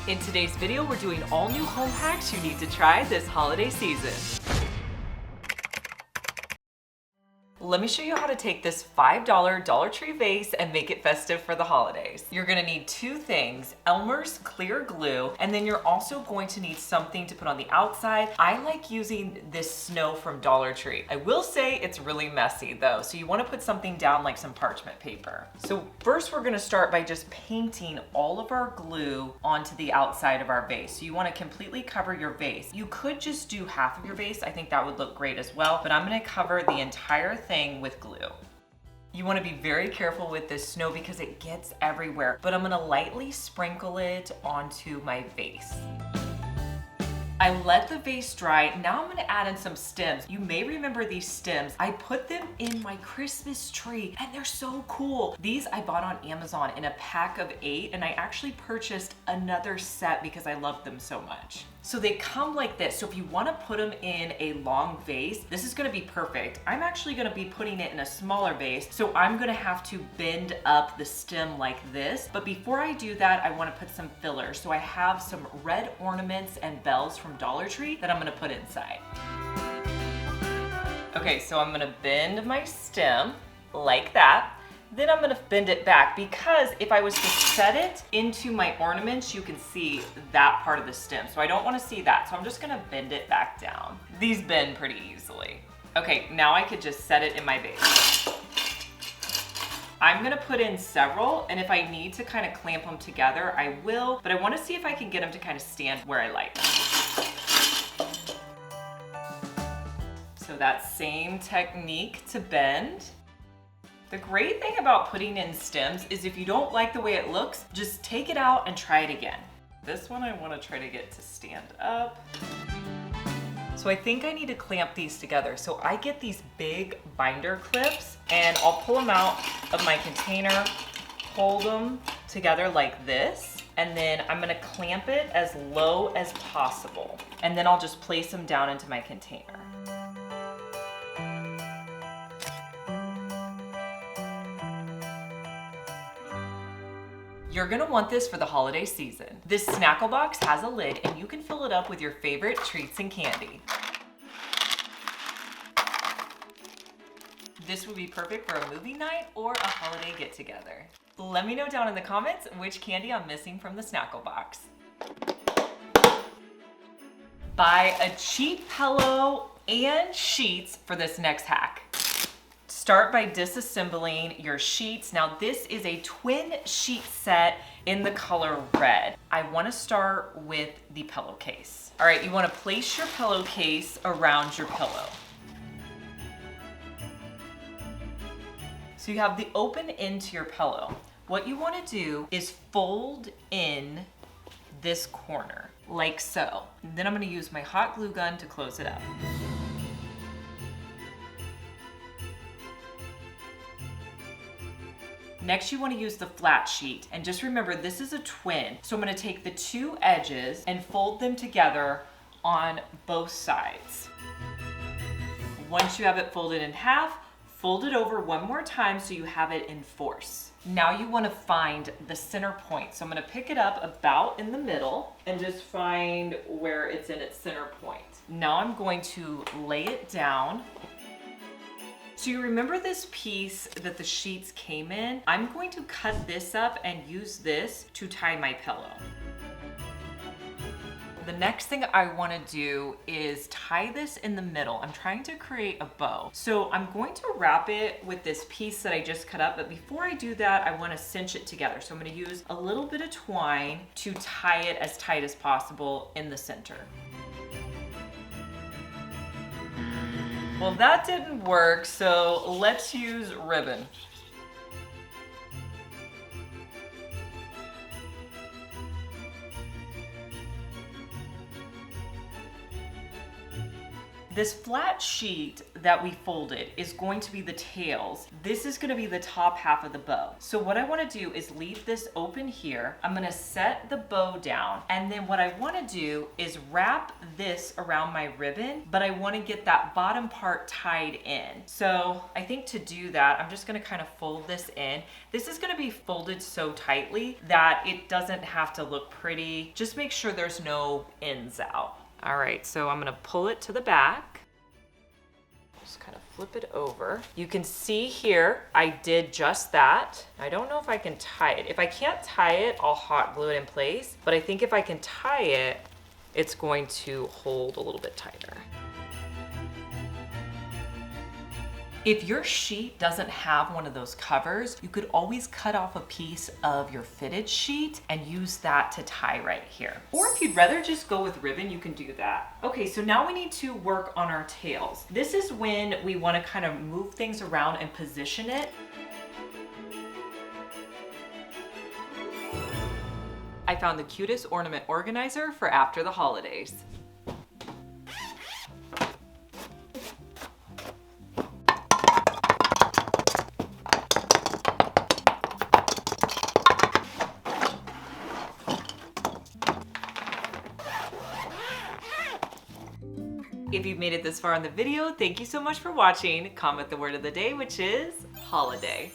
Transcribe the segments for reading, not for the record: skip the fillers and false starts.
In today's video, we're doing all new home hacks you need to try this holiday season. Let me show you how to take this $5 Dollar Tree vase and make it festive for the holidays. You're gonna need two things, Elmer's clear glue, and then you're also going to need something to put on the outside. I like using this snow from Dollar Tree. I will say it's really messy though, so you wanna put something down like some parchment paper. So first we're gonna start by just painting all of our glue onto the outside of our vase. So you wanna completely cover your vase. You could just do half of your vase. I think that would look great as well, but I'm gonna cover the entire thing with glue. You want to be very careful with this snow because it gets everywhere, but I'm going to lightly sprinkle it onto my vase. I let the vase dry. Now I'm going to add in some stems. You may remember these stems. I put them in my Christmas tree and they're so cool. These I bought on Amazon in a pack of 8 and I actually purchased another set because I love them so much. So they come like this. So if you want to put them in a long vase, this is going to be perfect. I'm actually going to be putting it in a smaller vase. So I'm going to have to bend up the stem like this. But before I do that, I want to put some fillers. So I have some red ornaments and bells from Dollar Tree that I'm going to put inside. Okay, so I'm going to bend my stem like that. Then I'm gonna bend it back because if I was to set it into my ornaments, you can see that part of the stem. So I don't wanna see that. So I'm just gonna bend it back down. These bend pretty easily. Okay, now I could just set it in my vase. I'm gonna put in several, and if I need to kind of clamp them together, I will, but I wanna see if I can get them to kind of stand where I like them. So that same technique to bend. The great thing about putting in stems is if you don't like the way it looks, just take it out and try it again. This one I want to try to get to stand up. So I think I need to clamp these together. So I get these big binder clips and I'll pull them out of my container, hold them together like this, and then I'm going to clamp it as low as possible. And then I'll just place them down into my container. You're gonna want this for the holiday season. This snackle box has a lid and you can fill it up with your favorite treats and candy. This would be perfect for a movie night or a holiday get-together. Let me know down in the comments which candy I'm missing from the snackle box. Buy a cheap pillow and sheets for this next hack. Start by disassembling your sheets. Now this is a twin sheet set in the color red. I want to start with the pillowcase. All right, you want to place your pillowcase around your pillow. So you have the open end to your pillow. What you want to do is fold in this corner like so. And then I'm going to use my hot glue gun to close it up. Next, you want to use the flat sheet. And just remember, this is a twin. So I'm going to take the two edges and fold them together on both sides. Once you have it folded in half, fold it over one more time so you have it in force. Now you want to find the center point. So I'm going to pick it up about in the middle and just find where it's in its center point. Now I'm going to lay it down. So you remember this piece that the sheets came in? I'm going to cut this up and use this to tie my pillow. The next thing I want to do is tie this in the middle. I'm trying to create a bow. So I'm going to wrap it with this piece that I just cut up, but before I do that, I want to cinch it together. So I'm going to use a little bit of twine to tie it as tight as possible in the center. Well, that didn't work, so let's use ribbon. This flat sheet that we folded is going to be the tails. This is going to be the top half of the bow. So what I want to do is leave this open here. I'm going to set the bow down, and then what I want to do is wrap this around my ribbon, but I want to get that bottom part tied in. So I think to do that, I'm just going to kind of fold this in. This is going to be folded so tightly that it doesn't have to look pretty. Just make sure there's no ends out. All right, so I'm gonna pull it to the back. Just kind of flip it over. You can see here, I did just that. I don't know if I can tie it. If I can't tie it, I'll hot glue it in place. But I think if I can tie it, it's going to hold a little bit tighter. If your sheet doesn't have one of those covers, you could always cut off a piece of your fitted sheet and use that to tie right here. Or if you'd rather just go with ribbon, you can do that. Okay, so now we need to work on our tails. This is when we want to kind of move things around and position it. I found the cutest ornament organizer for after the holidays. If you've made it this far in the video, thank you so much for watching. Comment the word of the day, which is holiday.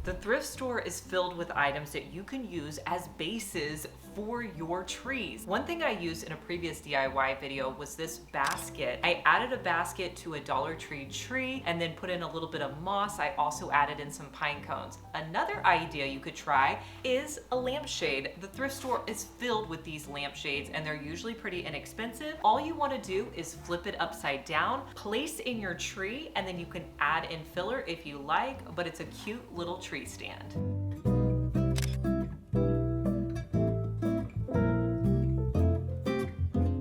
The thrift store is filled with items that you can use as bases for your trees. One thing I used in a previous DIY video was this basket. I added a basket to a Dollar Tree tree and then put in a little bit of moss. I also added in some pine cones. Another idea you could try is a lampshade. The thrift store is filled with these lampshades and they're usually pretty inexpensive. All you want to do is flip it upside down, place in your tree, and then you can add in filler if you like, but it's a cute little tree stand.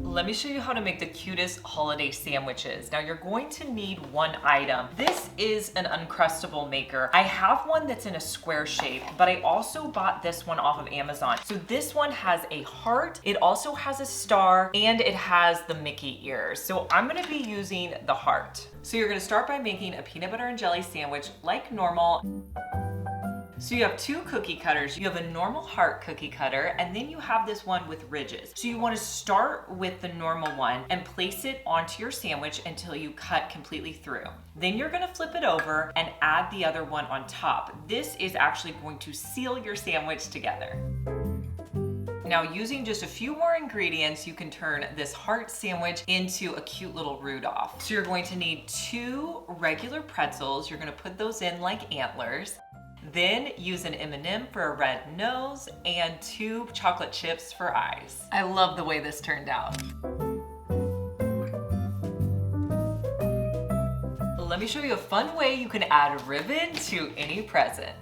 Let me show you how to make the cutest holiday sandwiches. Now you're going to need one item. This is an Uncrustable maker. I have one that's in a square shape, but I also bought this one off of Amazon. So this one has a heart, it also has a star, and it has the Mickey ears. So I'm gonna be using the heart. So you're gonna start by making a peanut butter and jelly sandwich like normal. So you have two cookie cutters. You have a normal heart cookie cutter, and then you have this one with ridges. So you want to start with the normal one and place it onto your sandwich until you cut completely through. Then you're going to flip it over and add the other one on top. This is actually going to seal your sandwich together. Now, using just a few more ingredients, you can turn this heart sandwich into a cute little Rudolph. So you're going to need 2 regular pretzels. You're going to put those in like antlers. Then use an M&M for a red nose and 2 chocolate chips for eyes. I love the way this turned out. Let me show you a fun way you can add ribbon to any present.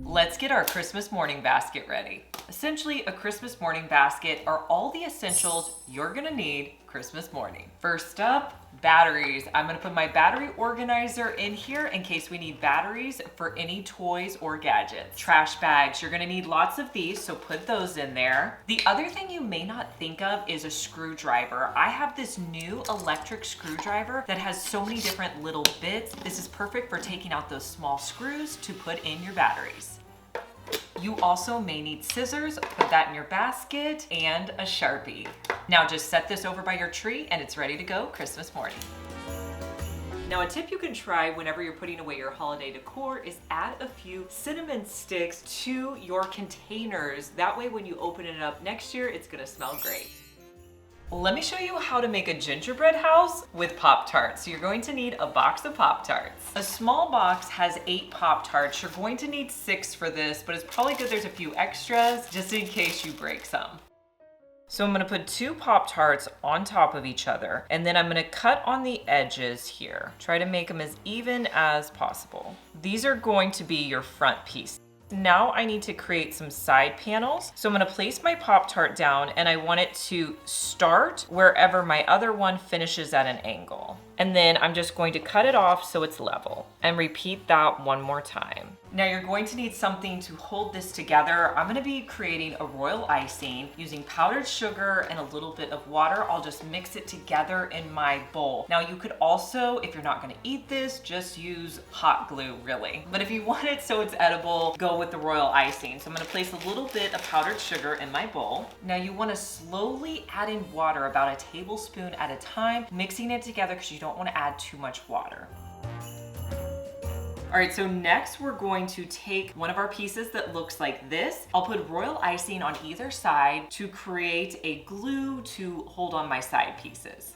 Let's get our Christmas morning basket ready. Essentially, a Christmas morning basket are all the essentials you're gonna need Christmas morning. First up, batteries. I'm gonna put my battery organizer in here in case we need batteries for any toys or gadgets. Trash bags, you're gonna need lots of these, so put those in there. The other thing you may not think of is a screwdriver. I have this new electric screwdriver that has so many different little bits. This is perfect for taking out those small screws to put in your batteries. You also may need scissors, put that in your basket, and a Sharpie. Now just set this over by your tree and it's ready to go Christmas morning. Now a tip you can try whenever you're putting away your holiday decor is add a few cinnamon sticks to your containers. That way when you open it up next year, it's gonna smell great. Let me show you how to make a gingerbread house with Pop-Tarts. So you're going to need a box of Pop-Tarts. A small box has 8 Pop-Tarts. You're going to need 6 for this, but it's probably good there's a few extras just in case you break some. So I'm gonna put 2 Pop-Tarts on top of each other, and then I'm gonna cut on the edges here. Try to make them as even as possible. These are going to be your front piece. Now I need to create some side panels. So I'm gonna place my Pop-Tart down and I want it to start wherever my other one finishes at an angle. And then I'm just going to cut it off so it's level and repeat that one more time. Now you're going to need something to hold this together. I'm gonna be creating a royal icing using powdered sugar and a little bit of water. I'll just mix it together in my bowl. Now you could also, if you're not gonna eat this, just use hot glue really. But if you want it so it's edible, go with the royal icing. So I'm gonna place a little bit of powdered sugar in my bowl. Now you wanna slowly add in water, about a tablespoon at a time, mixing it together because you don't wanna add too much water. All right, so next we're going to take one of our pieces that looks like this. I'll put royal icing on either side to create a glue to hold on my side pieces.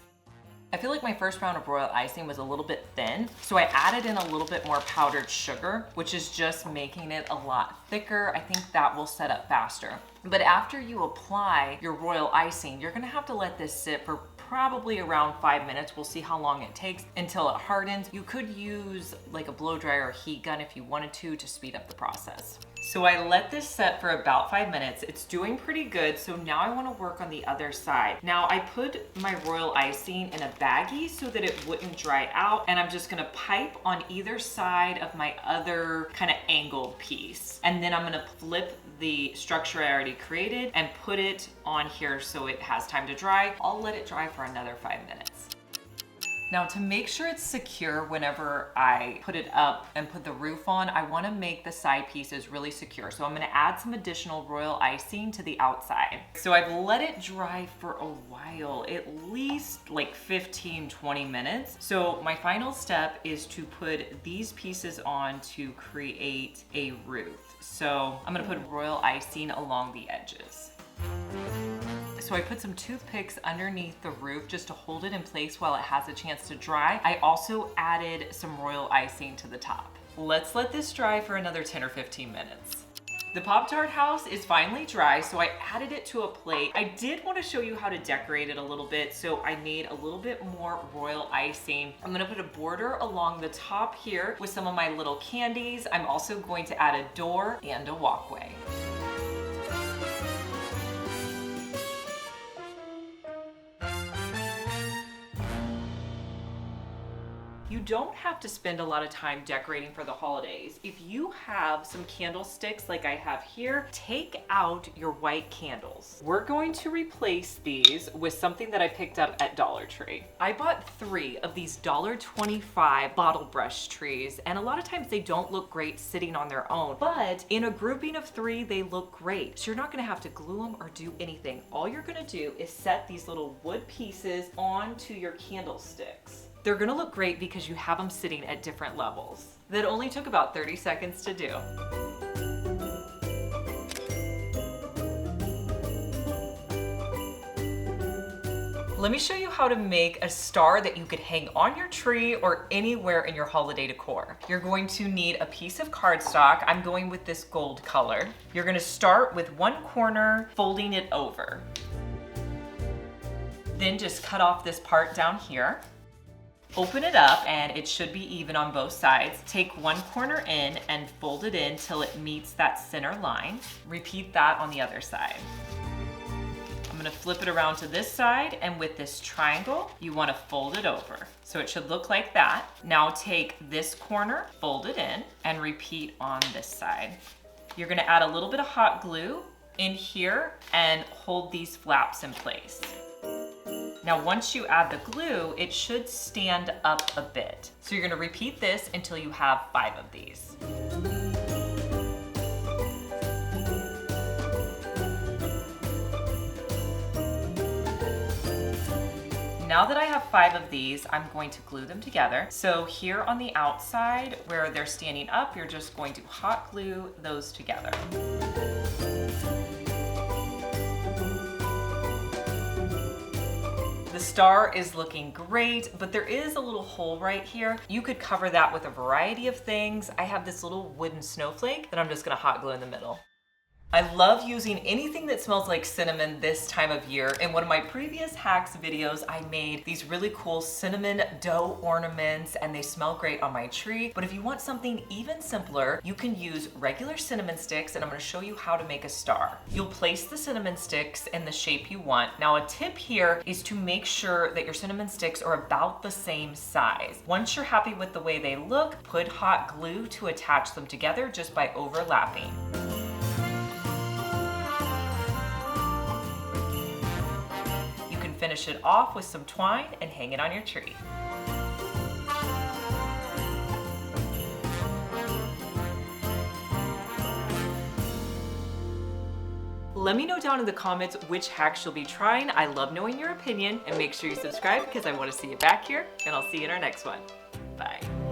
I feel like my first round of royal icing was a little bit thin, so I added in a little bit more powdered sugar, which is just making it a lot thicker. I think that will set up faster. But after you apply your royal icing, you're gonna have to let this sit for probably around 5 minutes. We'll see how long it takes until it hardens. You could use like a blow dryer or heat gun if you wanted to speed up the process. So I let this set for about 5 minutes. It's doing pretty good. So now I want to work on the other side. Now I put my royal icing in a baggie so that it wouldn't dry out. And I'm just going to pipe on either side of my other kind of angled piece. And then I'm going to flip the structure I already created and put it on here so it has time to dry. I'll let it dry for another 5 minutes. Now to make sure it's secure whenever I put it up and put the roof on, I wanna make the side pieces really secure. So I'm gonna add some additional royal icing to the outside. So I've let it dry for a while, at least like 15-20 minutes. So my final step is to put these pieces on to create a roof. So I'm gonna put royal icing along the edges. So I put some toothpicks underneath the roof just to hold it in place while it has a chance to dry. I also added some royal icing to the top. Let's let this dry for another 10 or 15 minutes. The Pop-Tart house is finally dry, so I added it to a plate. I did want to show you how to decorate it a little bit, so I made a little bit more royal icing. I'm gonna put a border along the top here with some of my little candies. I'm also going to add a door and a walkway. You don't have to spend a lot of time decorating for the holidays. If you have some candlesticks like I have here, take out your white candles. We're going to replace these with something that I picked up at Dollar Tree. I bought 3 of these $1.25 bottle brush trees, and a lot of times they don't look great sitting on their own, but in a grouping of 3, they look great. So you're not gonna have to glue them or do anything. All you're gonna do is set these little wood pieces onto your candlesticks. They're gonna look great because you have them sitting at different levels. That only took about 30 seconds to do. Let me show you how to make a star that you could hang on your tree or anywhere in your holiday decor. You're going to need a piece of cardstock. I'm going with this gold color. You're gonna start with one corner, folding it over. Then just cut off this part down here. Open it up and it should be even on both sides. Take one corner in and fold it in till it meets that center line. Repeat that on the other side. I'm gonna flip it around to this side, and with this triangle, you wanna fold it over. So it should look like that. Now take this corner, fold it in, and repeat on this side. You're gonna add a little bit of hot glue in here and hold these flaps in place. Now, once you add the glue, it should stand up a bit. So you're gonna repeat this until you have 5 of these. Now that I have 5 of these, I'm going to glue them together. So here on the outside where they're standing up, you're just going to hot glue those together. The star is looking great, but there is a little hole right here. You could cover that with a variety of things. I have this little wooden snowflake that I'm just gonna hot glue in the middle. I love using anything that smells like cinnamon this time of year. In one of my previous hacks videos, I made these really cool cinnamon dough ornaments and they smell great on my tree. But if you want something even simpler, you can use regular cinnamon sticks, and I'm gonna show you how to make a star. You'll place the cinnamon sticks in the shape you want. Now, a tip here is to make sure that your cinnamon sticks are about the same size. Once you're happy with the way they look, put hot glue to attach them together just by overlapping. Finish it off with some twine and hang it on your tree. Let me know down in the comments which hacks you'll be trying. I love knowing your opinion, and make sure you subscribe because I want to see you back here, and I'll see you in our next one. Bye.